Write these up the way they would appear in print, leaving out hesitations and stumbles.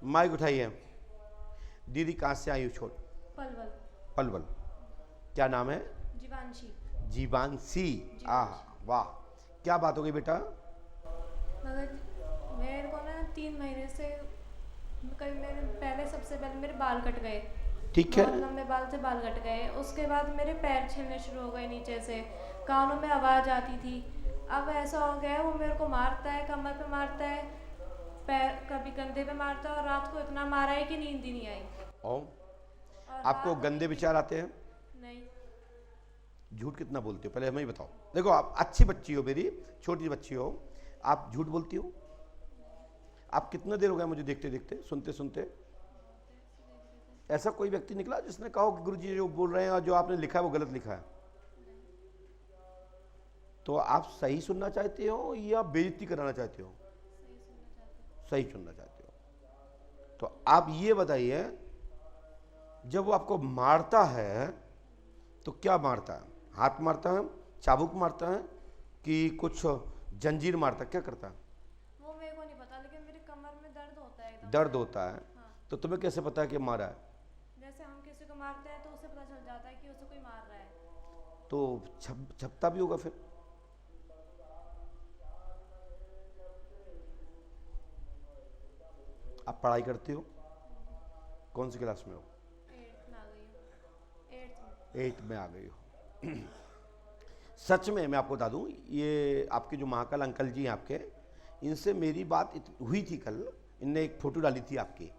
Mic उठाइए। दीदी कहाँ से आई हो? छोट पलवल। पलवल। क्या नाम है? जीवांशी। जीवांशी। आह, जीवांशी। वाह। क्या बात हो गई बेटा? मगर मेरे को ना 3 महीने से कभी मेरे पहले सबसे पहले मेरे बाल कट गए। ठीक है। बहुत लंबे बाल थे, बाल कट गए। उसके बाद मेरे पैर छिलने शुरू हो गए नीचे से, कानों में आवाज़ आती थी। अब ऐसा हो गया है वो मेरे को मारता है, कमर पे मारता है, पैर कभी कंधे पे मारता है, और रात को इतना मारा है कि नींद ही नहीं आई। ओ, और आपको रात गंदे हुई थी। विचार आते हैं? नहीं। झूठ कितना बोलती हो पहले हमें ही बताओ। देखो आप अच्छी बच्ची हो, मेरी छोटी बच्ची हो, आप झूठ बोलती हो? आप कितना देर हो गया मुझे देखते देखते, सुनते सुनते? ऐसा कोई व्यक्ति निकला जिसने कहा कि गुरुजी जो बोल रहे हैं और जो आपने लिखा है वो गलत लिखा है? तो आप सही सुनना चाहते हो या बेइज्जती कराना चाहते हो? सही सुनना चाहते हो। तो आप ये बताइए, जब वो आपको मारता है तो क्या मारता है? हाथ मारता है, चाबुक मारता है, कि कुछ जंजीर मारता है, क्या करता है? वो मेरे को नहीं पता, लेकिन मेरी कमर में दर्द होता है एकदम दर्द से। होता है। हाँ। तो तुम्हें कैसे पता है कि मारा है? जैसे हम किसी को मारते हैं तो उसे पता चल जाता है कि उसे कोई मार रहा है। तो छपता भी होगा फिर। आप पढ़ाई करते हो? कौन सी क्लास में हो? 8th में आ गई हूँ। 8th में। 8 में आ गई हो। सच में मैं आपको बता दूं, ये आपके जो महाकाल अंकल जी हैं आपके, इनसे मेरी बात हुई थी कल। इनने एक फोटो डाली थी आपकी,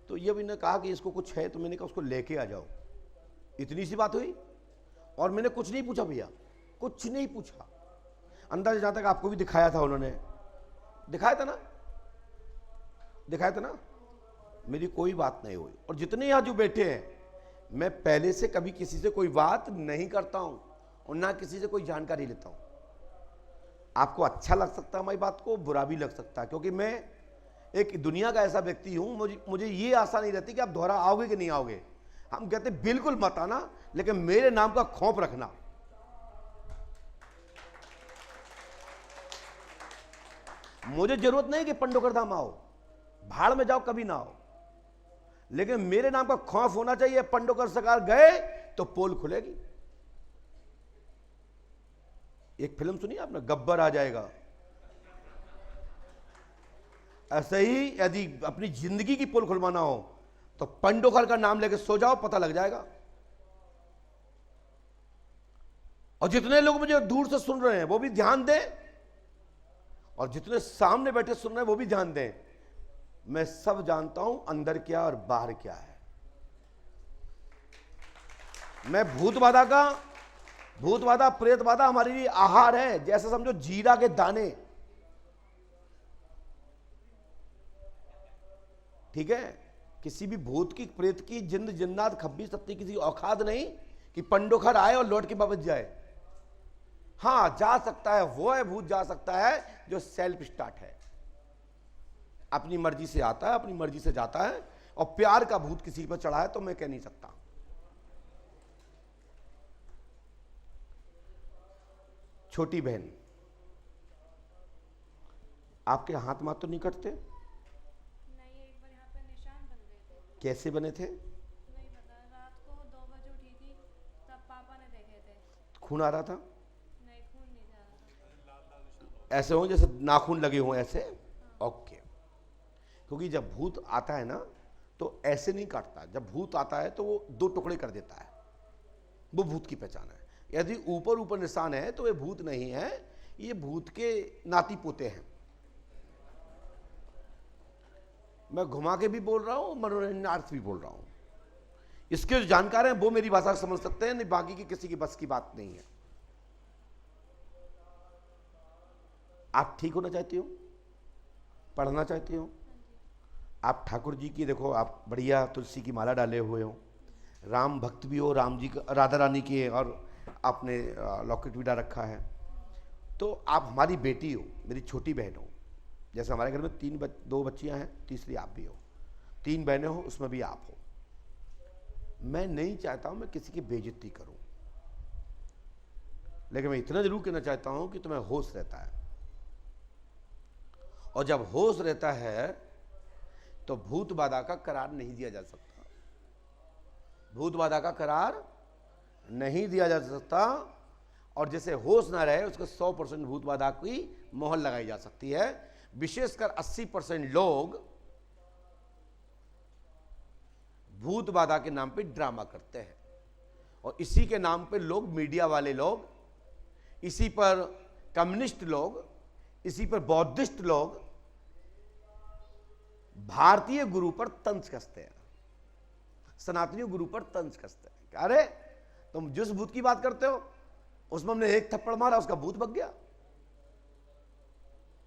तो ये इन्होंने कहा कि इसको कुछ है, तो मैंने कहा उसको लेके आ जाओ। इतनी सी बात हुई, और मैंने कुछ नहीं पूछा भैया, कुछ नहीं पूछा। अंदर जहाँ तक आपको भी दिखाया था, उन्होंने दिखाया था ना, दिखाया था ना। मेरी कोई बात नहीं हुई। और जितने यहाँ जो बैठे हैं, मैं पहले से कभी किसी से कोई बात नहीं करता हूं और ना किसी से कोई जानकारी लेता हूं। आपको अच्छा लग सकता है हमारी बात को, बुरा भी लग सकता है, क्योंकि मैं एक दुनिया का ऐसा व्यक्ति हूं, मुझे ये आशा नहीं रहती कि आप दोबारा आओगे कि नहीं आओगे। हम कहते बिल्कुल मत आना, लेकिन मेरे नाम का खौफ रखना। मुझे जरूरत नहीं कि पंडोकर धाम आओ, भाड़ में जाओ, कभी ना आओ, लेकिन मेरे नाम का खौफ होना चाहिए। पंडोकर सरकार गए तो पोल खुलेगी। एक फिल्म सुनी आपने, गब्बर आ जाएगा। ऐसे ही यदि अपनी जिंदगी की पोल खुलवाना हो तो पंडोकर का नाम लेके सो जाओ, पता लग जाएगा। और जितने लोग मुझे दूर से सुन रहे हैं वो भी ध्यान दें, और जितने सामने बैठे सुन रहे हैं वो भी ध्यान दें। मैं सब जानता हूं अंदर क्या और बाहर क्या है। मैं भूतबाधा प्रेतबाधा हमारे लिए आहार है, जैसे समझो जीरा के दाने। ठीक है? किसी भी भूत की, प्रेत की, जिंद जिन्नात खब्बी सत्ती किसी औकात नहीं कि पंडोखर आए और लौट के वापस जाए। हाँ, जा सकता है, वो है भूत जा सकता है जो सेल्फ स्टार्ट है, अपनी मर्जी से आता है, अपनी मर्जी से जाता है। और प्यार का भूत किसी पर चढ़ा है तो मैं कह नहीं सकता। छोटी बहन, आपके हाथ माथ तो नहीं कटते? नहीं, एक बार यहाँ पे निशान बन गए थे। कैसे बने थे? नहीं पता, रात को 2 बजे उठी थी, तब पापा ने देखे थे। खून आ रहा था? नहीं, खून नहीं जा रहा था। ऐसे हो जैसे नाखून लगे हों ऐसे? हाँ। ओके। क्योंकि जब भूत आता है ना तो ऐसे नहीं काटता। जब भूत आता है तो वो 2 टुकड़े कर देता है, वो भूत की पहचान है। यदि ऊपर ऊपर निशान है तो ये भूत नहीं है, ये भूत के नाती पोते हैं। मैं घुमा के भी बोल रहा हूं, मनोरंजनार्थ भी बोल रहा हूं। इसके जो जानकार हैं वो मेरी भाषा समझ सकते हैं, नहीं बाकी की किसी की बस की बात नहीं है। आप ठीक होना चाहती हो, पढ़ना चाहती हो, आप ठाकुर जी की देखो, आप बढ़िया तुलसी की माला डाले हुए हो, राम भक्त भी हो, राम जी का, राधा रानी की, और आपने लॉकेट भी डाल रखा है, तो आप हमारी बेटी हो, मेरी छोटी बहन हो। जैसे हमारे घर में 2 बच्चियां हैं, तीसरी आप भी हो, 3 बहनें हो, उसमें भी आप हो। मैं नहीं चाहता हूं मैं किसी की बेइज्जती करूं, लेकिन मैं इतना जरूर कहना चाहता हूं कि तुम्हें होश रहता है। और जब होश रहता है तो भूत बाधा का करार नहीं दिया जा सकता, भूत बाधा का करार नहीं दिया जा सकता। और जैसे होश ना रहे उसको 100% भूत बाधा की मोहर लगाई जा सकती है। विशेषकर 80% लोग भूत बाधा के नाम पे ड्रामा करते हैं, और इसी के नाम पे लोग, मीडिया वाले लोग, इसी पर कम्युनिस्ट लोग, इसी पर बौद्धिस्ट लोग भारतीय गुरु पर तंज कसते हैं, सनातनी गुरु पर तंज कसते हैं। अरे तुम जिस भूत की बात करते हो उसमें हमने एक थप्पड़ मारा, उसका भूत भाग गया।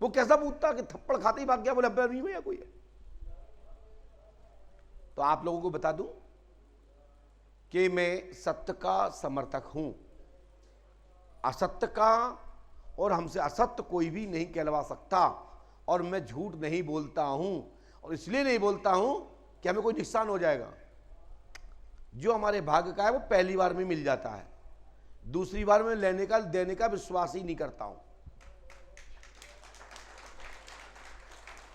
वो कैसा भूत था कि थप्पड़ खाते ही भाग गया? बोले अब्बे नहीं हुआ कोई है। तो आप लोगों को बता दूं कि मैं सत्य का समर्थक हूं, असत्य का, और हमसे असत्य कोई भी नहीं कहलवा सकता। और मैं झूठ नहीं बोलता हूं, और इसलिए नहीं बोलता हूं कि हमें कोई नुकसान हो जाएगा। जो हमारे भाग्य का है वो पहली बार में मिल जाता है, दूसरी बार में लेने का, देने का विश्वास ही नहीं करता हूं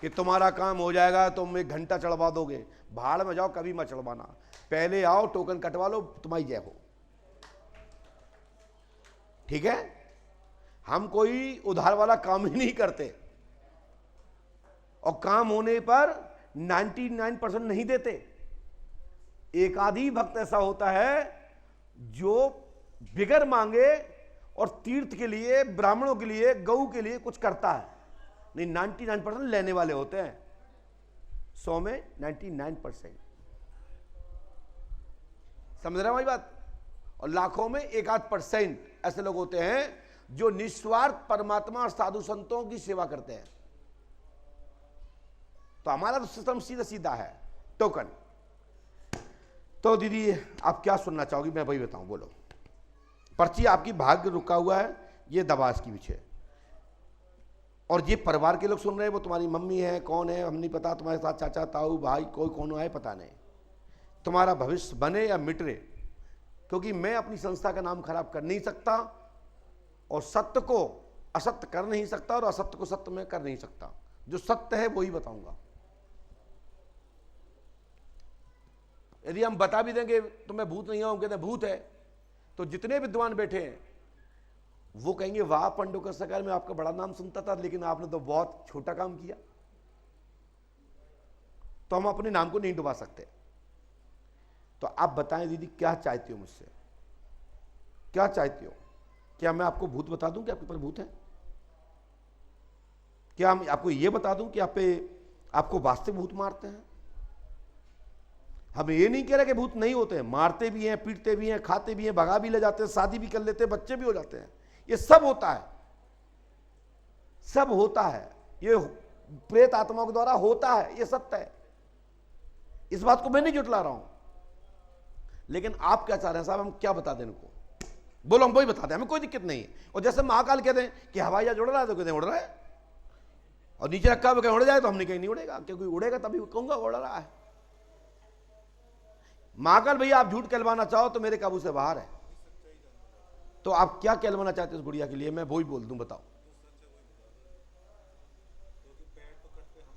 कि तुम्हारा काम हो जाएगा, तुम 1 घंटा चढ़वा दोगे। भाड़ में जाओ, कभी मत चढ़वाना, पहले आओ, टोकन कटवा लो, तुम्हारी जय हो। ठीक है? हम कोई उधार वाला काम ही नहीं करते, और काम होने पर 99% नहीं देते। एक आधी भक्त ऐसा होता है जो बिगर मांगे और तीर्थ के लिए, ब्राह्मणों के लिए, गऊ के लिए कुछ करता है, नहीं 99% लेने वाले होते हैं, 100 में 99%। समझ रहे हैं हमारी बात? और लाखों में 1-8% ऐसे लोग होते हैं जो निस्वार्थ परमात्मा और साधु संतों की सेवा करते हैं। तो हमारा तो सिस्टम सीधा सीधा है, टोकन। तो दीदी आप क्या सुनना चाहोगी? मैं वही बताऊं, बोलो। पर्ची आपकी भाग्य रुका हुआ है, ये दबा इसकी पीछे। और ये परिवार के लोग सुन रहे हैं, वो तुम्हारी मम्मी है, कौन है हम नहीं पता, तुम्हारे साथ चाचा, ताऊ, भाई, कोई कौन है पता नहीं। तुम्हारा भविष्य बने या मिटे, क्योंकि मैं अपनी संस्था का नाम खराब कर नहीं सकता, और सत्य को असत्य कर नहीं सकता, और असत्य को सत्य में कर नहीं सकता। जो सत्य है वही बताऊंगा। यदि हम बता भी देंगे तुम्हें भूत नहीं हो, कहते भूत है, तो जितने विद्वान बैठे हैं वो कहेंगे वाह पंडोकर सरकार, मैं आपका बड़ा नाम सुनता था, लेकिन आपने तो बहुत छोटा काम किया। तो हम अपने नाम को नहीं डुबा सकते। तो आप बताएं दीदी, क्या चाहती हो मुझसे? क्या चाहती हो? क्या मैं आपको भूत बता दूं कि आपके ऊपर भूत है? क्या हम आपको यह बता दूं कि आपको वास्तविक भूत मारते हैं? हम ये नहीं कह रहे कि भूत नहीं होते हैं, मारते भी हैं, पीटते भी हैं, खाते भी हैं, भगा भी ले जाते हैं, शादी भी कर लेते हैं, बच्चे भी हो जाते हैं। ये सब होता है, सब होता है, ये प्रेत आत्माओं के द्वारा होता है, ये सत्य है। इस बात को मैं नहीं जुटला रहा हूं। लेकिन आप क्या चाह रहे हैं साहब, हम क्या बता दें इनको? बोलो, हम वही बता दें, हमें कोई दिक्कत नहीं है। और जैसे महाकाल कहते हैं कि हवाई जहाज उड़ रहा है, तो कहते हैं उड़ रहा है, और नीचे रखा हुआ कहीं उड़ जाए तो हमने कहीं नहीं उड़ेगा, क्योंकि उड़ेगा तभी कहूंगा उड़ रहा है। महाकाल भैया आप झूठ कहलवाना चाहो तो मेरे काबू से बाहर है। तो आप क्या कहलवाना चाहते हो उस गुड़िया के लिए? मैं वही बोल दूं, बताओ।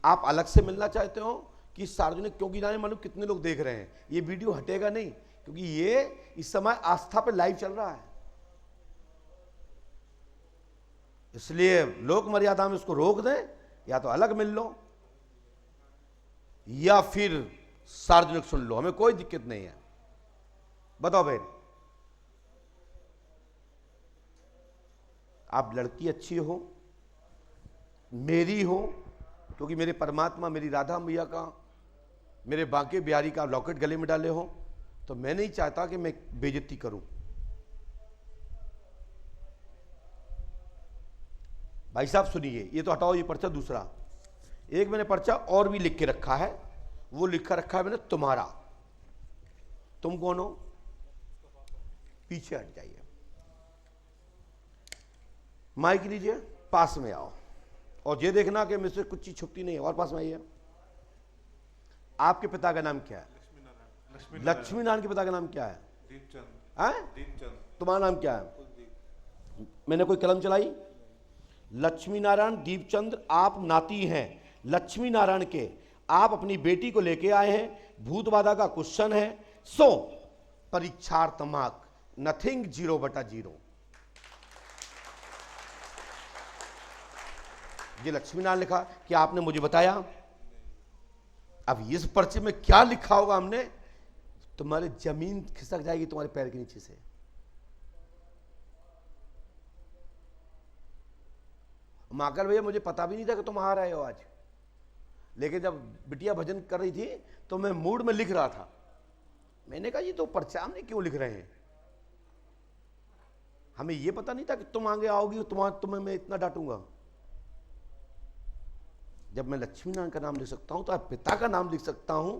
आप अलग से मिलना चाहते हो कि सार्वजनिक? क्योंकि जाने मालूम कितने लोग देख रहे हैं, ये वीडियो हटेगा नहीं, क्योंकि ये इस समय आस्था पे लाइव चल रहा है। इसलिए लोक मर्यादा में उसको रोक दें, या तो अलग मिल लो या फिर सार्वजनिक सुन लो, हमें कोई दिक्कत नहीं है। बताओ बहन, आप लड़की अच्छी हो, मेरी हो, क्योंकि मेरे परमात्मा, मेरी राधा मैया का, मेरे बांके बिहारी का लॉकेट गले में डाले हो, तो मैं नहीं चाहता कि मैं बेइज्जती करूं। भाई साहब सुनिए, ये तो हटाओ, ये पर्चा दूसरा। एक मैंने पर्चा और भी लिख के रखा है, वो लिखा रखा है मैंने तुम्हारा। तुम कौन हो? पीछे हट जाइए, माइक लीजिए, पास में आओ, और ये देखना कि मुझसे कुछ चीज छुपती नहीं है। और पास में आइए। आपके पिता का नाम क्या है? लक्ष्मी नारायण के पिता का नाम क्या है? दीपचंद। तुम्हारा नाम क्या है? मैंने कोई कलम चलाई? लक्ष्मी नारायण दीपचंद, आप नाती हैं लक्ष्मी नारायण के। आप अपनी बेटी को लेके आए हैं, भूत बाधा का क्वेश्चन है। सो परीक्षार्थमाक नथिंग 0/0। ये लक्ष्मीनारायण लिखा कि आपने मुझे बताया। अब इस पर्चे में क्या लिखा होगा हमने, तुम्हारी जमीन खिसक जाएगी तुम्हारे पैर के नीचे से। माकर भैया मुझे पता भी नहीं था कि तुम आ रहे हो आज, लेकिन जब बिटिया भजन कर रही थी तो मैं मूड में लिख रहा था। मैंने कहा ये तो पर्चा में क्यों लिख रहे हैं, हमें ये पता नहीं था कि तुम आगे आओगी, तुम्हें मैं इतना डांटूंगा। जब मैं लक्ष्मीनारायण का नाम लिख सकता हूं तो आप पिता का नाम लिख सकता हूं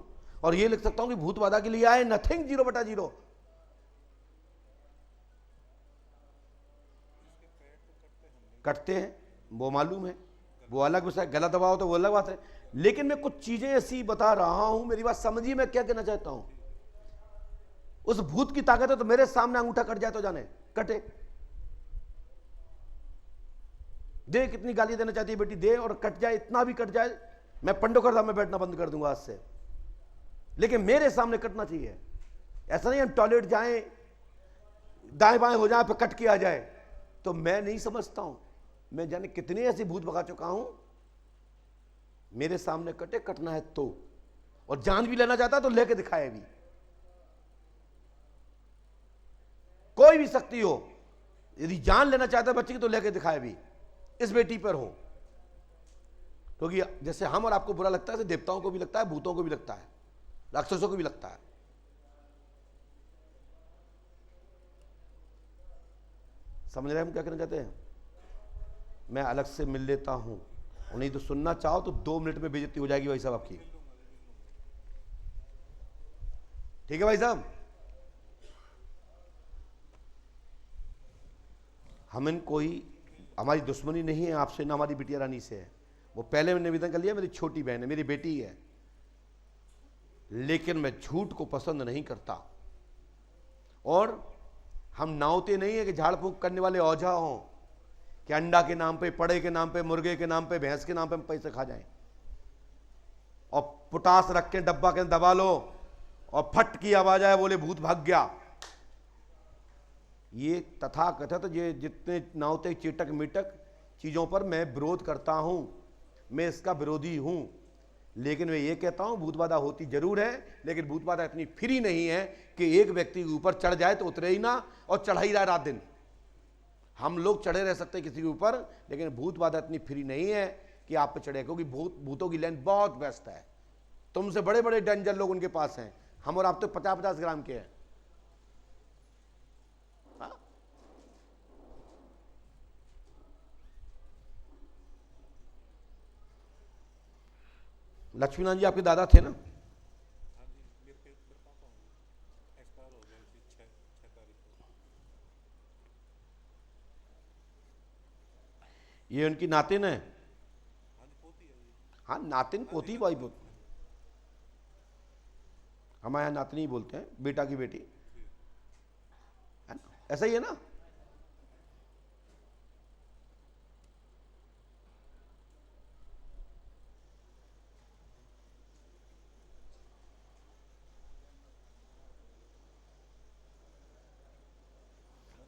और ये लिख सकता हूं कि भूत बाधा के लिए आए, नथिंग 0/0। कटते हैं वो मालूम है, वो अलग विषय, गलत दबाव तो वो अलग बात है, लेकिन मैं कुछ चीजें ऐसी बता रहा हूं, मेरी बात समझिए मैं क्या कहना चाहता हूं। उस भूत की ताकत है तो मेरे सामने अंगूठा कट जाए तो जाने कटे, दे कितनी गाली देना चाहती है बेटी दे, और कट जाए, इतना भी कट जाए मैं पंडोकर धाम में बैठना बंद कर दूंगा आज से, लेकिन मेरे सामने कटना चाहिए। ऐसा नहीं हम टॉयलेट जाएं दाएं बाएं हो जाए फिर कट के आ जाए, तो मैं नहीं समझता हूं। मैं जाने कितने ऐसे भूत भगा चुका हूं, मेरे सामने कटे, कटना है तो, और जान भी लेना चाहता तो लेके दिखाए भी। कोई भी शक्ति हो, यदि जान लेना चाहता है बच्चे की तो लेके दिखाए भी, इस बेटी पर हो। क्योंकि जैसे हम और आपको बुरा लगता है, ऐसे देवताओं को भी लगता है, भूतों को भी लगता है, राक्षसों को भी लगता है। समझ रहे हैं हम क्या कहना चाहते हैं। मैं अलग से मिल लेता हूं, और नहीं तो सुनना चाहो तो 2 मिनट में बेइज्जती हो जाएगी भाई साहब आपकी। ठीक है भाई साहब, हमें कोई हमारी दुश्मनी नहीं है आपसे, ना हमारी बिटिया रानी से है। वो पहले मैंने निवेदन कर लिया, मेरी छोटी बहन है, मेरी बेटी है, लेकिन मैं झूठ को पसंद नहीं करता। और हम नावते नहीं है कि झाड़ फूंक करने वाले औजा हों, कि अंडा के नाम पे, पड़े के नाम पे, मुर्गे के नाम पे, भैंस के नाम पे हम पैसे खा जाएं, और पोटास रख के डब्बा के अंदर दबा लो और फट की आवाज आए बोले भूत भाग गया। ये तथाकथित ये जितने नावते चेटक मीटक चीजों पर मैं विरोध करता हूं, मैं इसका विरोधी हूं। लेकिन मैं ये कहता हूं भूत बाधा होती जरूर है, लेकिन भूत बाधा इतनी फ्री नहीं है कि एक व्यक्ति के ऊपर चढ़ जाए तो उतरे ही ना और चढ़ा ही रहा रात दिन। हम लोग चढ़े रह सकते हैं किसी के ऊपर, लेकिन भूत बाधा इतनी फ्री नहीं है कि आप पे चढ़े, क्योंकि भूतों की लेंथ बहुत बेस्ट है। तुमसे बड़े बड़े डेंजर लोग उनके पास हैं, हम और आप तो 50-50 ग्राम के हैं। लक्ष्मीनारायण जी आपके दादा थे ना? ये उनकी नातिन है? हाँ नातिन पोती भाई पोती, हमारे यहाँ नातिनी बोलते हैं, बेटा की बेटी है ना, ऐसा ही है ना।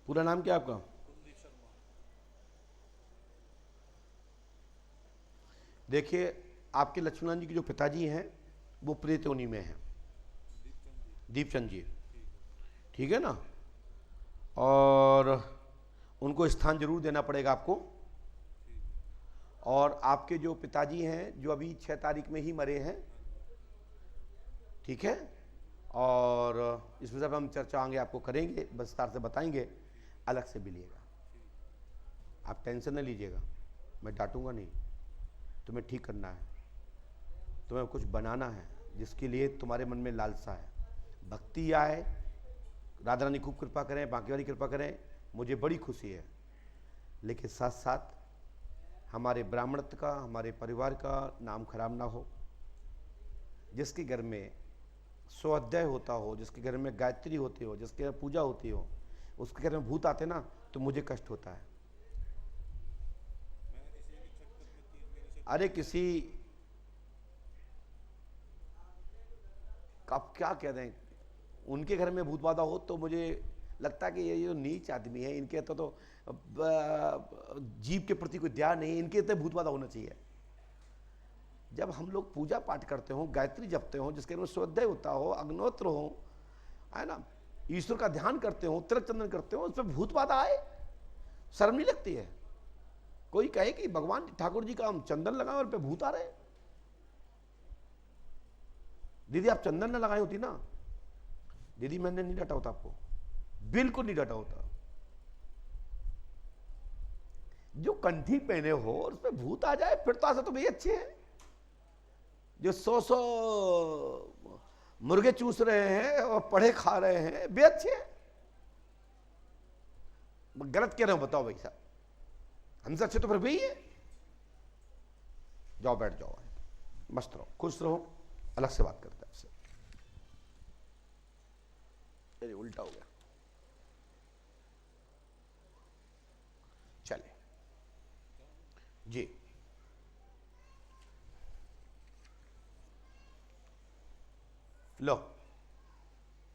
पूरा नाम क्या आपका? देखिए आपके लक्ष्मण जी के जो पिताजी हैं वो प्रेत योनि में हैं, दीपचंद जी, ठीक है ना, और उनको स्थान जरूर देना पड़ेगा आपको। और आपके जो पिताजी हैं जो अभी 6 तारीख में ही मरे हैं, ठीक है, और इस विषय पर हम चर्चा आगे आपको करेंगे, विस्तार से बताएंगे, अलग से मिलिएगा, आप टेंशन न लीजिएगा, मैं डांटूंगा नहीं। तुम्हें ठीक करना है, तुम्हें कुछ बनाना है जिसके लिए तुम्हारे मन में लालसा है, भक्ति आए, राधा रानी खूब कृपा करें, बाकी वाली कृपा करें, मुझे बड़ी खुशी है। लेकिन साथ साथ हमारे ब्राह्मणत्व का, हमारे परिवार का नाम खराब ना हो। जिसके घर में स्वाध्याय होता हो, जिसके घर में गायत्री होती हो, जिसके घर पूजा होती हो, उसके घर में भूत आते ना तो मुझे कष्ट होता है। अरे किसी अब क्या कह दें, उनके घर में भूत बाधा हो तो मुझे लगता है कि ये जो नीच आदमी है, इनके तो जीव के प्रति कोई दया नहीं, इनके तो भूत बाधा होना चाहिए। जब हम लोग पूजा पाठ करते हो, गायत्री जपते हो, जिसके अंदर स्वाध्याय होता हो, अग्नोत्र हो, है ना, ईश्वर का ध्यान करते हो, तिलक चंदन करते हो, उस पर भूत बाधा आए, शर्म नहीं लगती है? कोई कहे कि भगवान ठाकुर जी का हम चंदन लगाए और पे भूत आ रहे। दीदी आप चंदन न लगाई होती ना, दीदी मैंने नहीं डांटा होता आपको, बिल्कुल नहीं डांटा होता। जो कंठी पहने हो और उस पर भूत आ जाए फिर तो ऐसा तो भाई अच्छे हैं। जो 100 मुर्गे चूस रहे हैं और पढ़े खा रहे हैं, वे अच्छे हैं। गलत कह रहे हो बताओ भाई साहब, हमसे अच्छे तो फिर वही है। जाओ बैठ जाओ, मस्त रहो, खुश रहो, अलग से बात करते हैं आपसे। अरे उल्टा हो गया, चले जी। लो